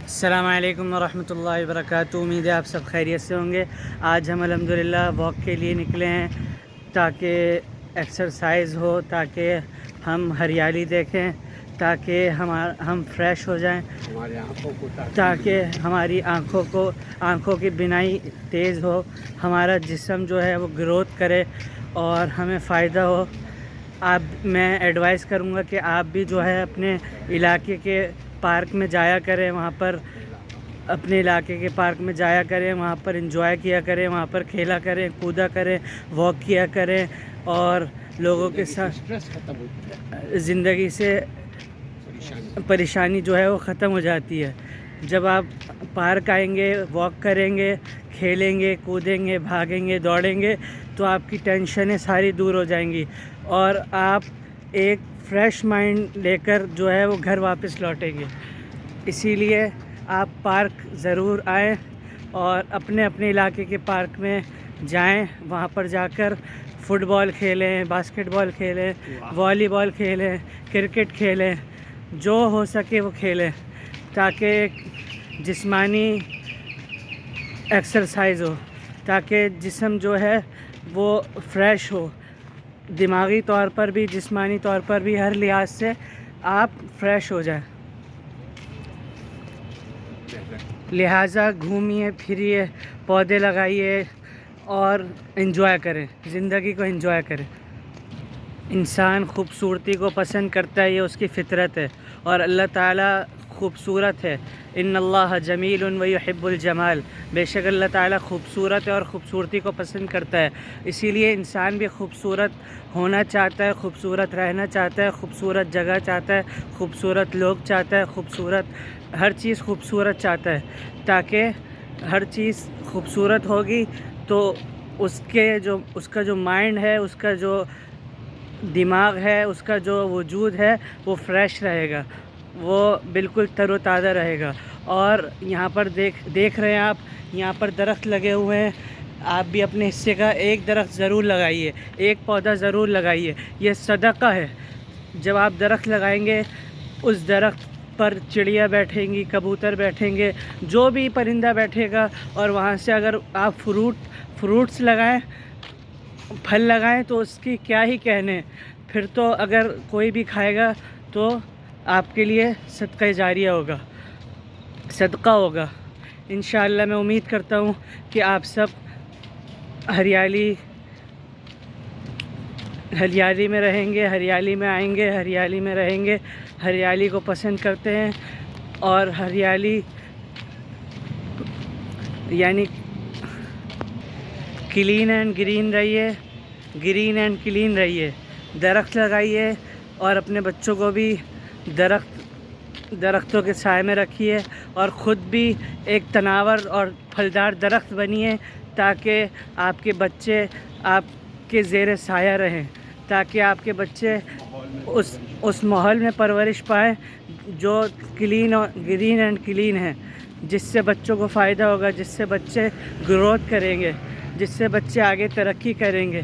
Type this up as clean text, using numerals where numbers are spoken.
السلام علیکم ورحمۃ اللہ وبرکاتہ۔ امید ہے آپ سب خیریت سے ہوں گے۔ آج ہم الحمدللہ واک کے لیے نکلے ہیں تاکہ ایکسرسائز ہو، تاکہ ہم ہریالی دیکھیں، تاکہ ہم فریش ہو جائیں، تاکہ ہماری آنکھوں کی بینائی تیز ہو، ہمارا جسم جو ہے وہ گروتھ کرے اور ہمیں فائدہ ہو۔ میں ایڈوائز کروں گا کہ آپ بھی جو ہے اپنے علاقے کے پارک میں جایا کریں، وہاں پر اپنے علاقے کے پارک میں جایا کریں، وہاں پر انجوائے کیا کریں، وہاں پر کھیلا کریں، کودا کریں، واک کیا کریں اور لوگوں کے ساتھ زندگی سے پریشانی جو ہے وہ ختم ہو جاتی ہے۔ جب آپ پارک آئیں گے، واک کریں گے، کھیلیں گے، کودیں گے، بھاگیں گے، دوڑیں گے تو آپ کی ٹینشنیں ساری دور ہو جائیں گی اور آپ ایک فریش مائنڈ لے کر جو ہے وہ گھر واپس لوٹیں گے۔ اسی لیے آپ پارک ضرور آئیں اور اپنے اپنے علاقے کے پارک میں جائیں، وہاں پر جا کر فٹ بال کھیلیں، باسکٹ بال کھیلیں، والی بال کھیلیں، کرکٹ کھیلیں، جو ہو سکے وہ کھیلیں تاکہ جسمانی ایکسرسائز ہو، تاکہ جسم جو ہے وہ فریش ہو، دماغی طور پر بھی، جسمانی طور پر بھی، ہر لحاظ سے آپ فریش ہو جائیں۔ لہٰذا گھومیے پھریے، پودے لگائیے اور انجوائے کریں، زندگی کو انجوائے کریں۔ انسان خوبصورتی کو پسند کرتا ہے، یہ اس کی فطرت ہے اور اللہ تعالیٰ خوبصورت ہے۔ ان اللہ جمیل ویحب الجمال، بے شک اللہ تعالیٰ خوبصورت ہے اور خوبصورتی کو پسند کرتا ہے۔ اسی لیے انسان بھی خوبصورت ہونا چاہتا ہے، خوبصورت رہنا چاہتا ہے، خوبصورت جگہ چاہتا ہے، خوبصورت لوگ چاہتا ہے، ہر چیز خوبصورت چاہتا ہے، تاکہ ہر چیز خوبصورت ہوگی تو اس کا جو مائنڈ ہے، اس کا جو دماغ ہے، اس کا جو وجود ہے وہ فریش رہے گا، وہ بالکل تر و تازہ رہے گا۔ اور یہاں پر دیکھ رہے ہیں آپ، یہاں پر درخت لگے ہوئے ہیں، آپ بھی اپنے حصے کا ایک درخت ضرور لگائیے، ایک پودا ضرور لگائیے، یہ صدقہ ہے۔ جب آپ درخت لگائیں گے، اس درخت پر چڑیا بیٹھیں گی، کبوتر بیٹھیں گے، جو بھی پرندہ بیٹھے گا، اور وہاں سے اگر آپ فروٹس لگائیں، پھل لگائیں تو اس کی کیا ہی کہنے، پھر تو اگر کوئی بھی کھائے گا تو آپ کے لیے صدقہ جاریہ ہوگا، صدقہ ہوگا۔ انشاءاللہ میں امید کرتا ہوں کہ آپ سب ہریالی میں رہیں گے، ہریالی میں آئیں گے، ہریالی میں رہیں گے، ہریالی کو پسند کرتے ہیں اور ہریالی یعنی کلین اینڈ گرین رہیے، گرین اینڈ کلین رہیے، درخت لگائیے اور اپنے بچوں کو بھی درختوں کے سائے میں رکھیے اور خود بھی ایک تناور اور پھلدار درخت بنیے تاکہ آپ کے بچے آپ کے زیر سایہ رہیں، تاکہ آپ کے بچے اس ماحول میں پرورش پائیں جو گرین اینڈ کلین ہے، جس سے بچوں کو فائدہ ہوگا، جس سے بچے گروتھ کریں گے، جس سے بچے آگے ترقی کریں گے۔